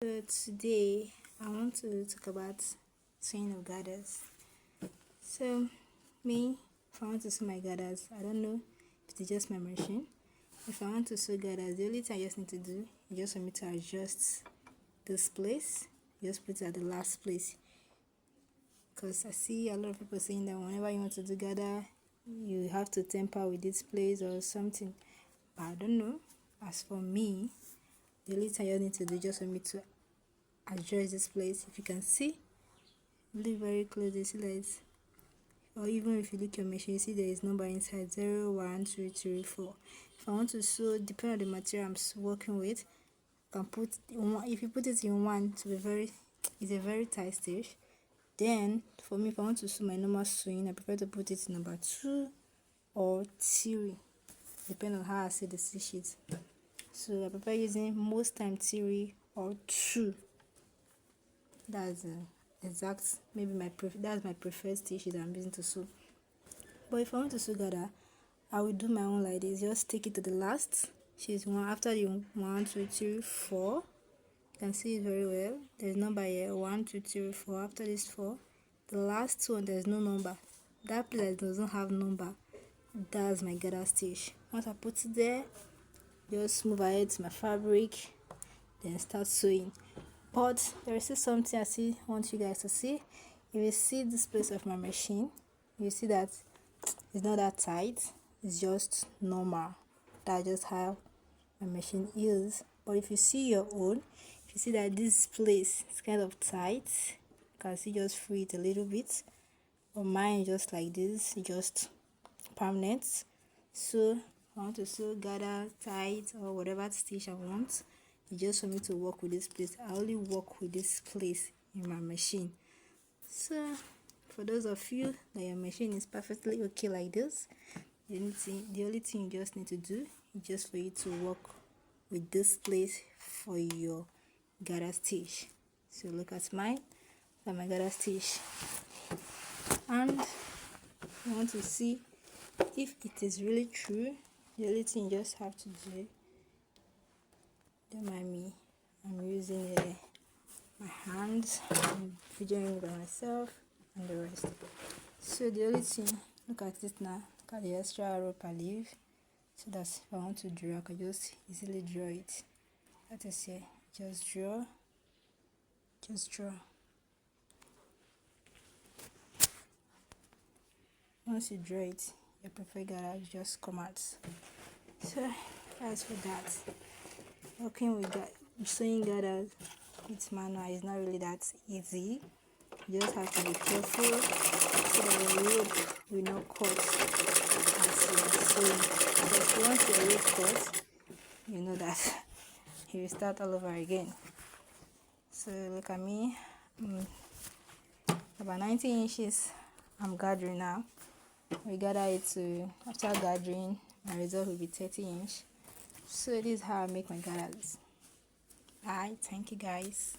So today I want to talk about sewing of gathers. So me, if I want to sew my gathers, I don't know if it's just my machine. If I want to sew gathers, the only thing I just need to do is just for me to adjust this place. Just put it at the last place. Because I see a lot of people saying that whenever you want to do gather, you have to temper with this place or something. But I don't know. As for me, the only thing I need to do is just for me to adjust this place. If you can see, look very closely, see that it's, or even if you look at your machine, you see there is number inside 0, 1, 2, 3, 4. If I want to sew, depending on the material I'm working with, I can put one. If you put it in one, to be very, it's a very tight stitch. Then for me, if I want to sew my normal sewing, I prefer to put it in number 2 or 3, depending on how I see the stitches. So I prefer using most time 3 or 2. That's exact, maybe that's my preferred stitches I'm using to sew. But if I want to sew gather, I will do my own like this. Just take it to the last. She's one after the 1, 2, 3, 4. You can see it very well. There's number here 1, 2, 3, 4. After this 4, the last one there's no number. That place that doesn't have number, that's my gather stitch. Once I put it there, just move ahead to my fabric, then start sewing. But there is still something I want you guys to see. If you see this place of my machine, you see that it's not that tight, it's just normal. That's just how my machine is. But if you see your own, if you see that this place is kind of tight, you can see just free it a little bit. But mine is just like this, just permanent. So I want to sew gather tight or whatever stitch I want. It's just for me to work with this place. I only work with this place in my machine. So for those of you that your machine is perfectly okay like this, the only thing you just need to do is just for you to work with this place for your gather stitch. So look at mine, look at my gather stitch, and you want to see if it is really true. The only thing you just have to do, don't mind me, I'm using my hands, I'm videoing by myself and the rest. So the only thing, look at it now, look at the extra rope I leave, so that if I want to draw, I can just easily draw it. That is here, just draw. Once you draw it, your preferred gather just come out. So as for that, working with sewing gathers with manual is not really that easy. You just have to be careful so that your rope will not cut as you are sewing. Because once your rope cuts, you know that you will start all over again. So look at me, about 90 inches I'm gathering now. We gather it to, after gathering, my result will be 30 inch. So this is how I make my gathers. Bye, thank you guys.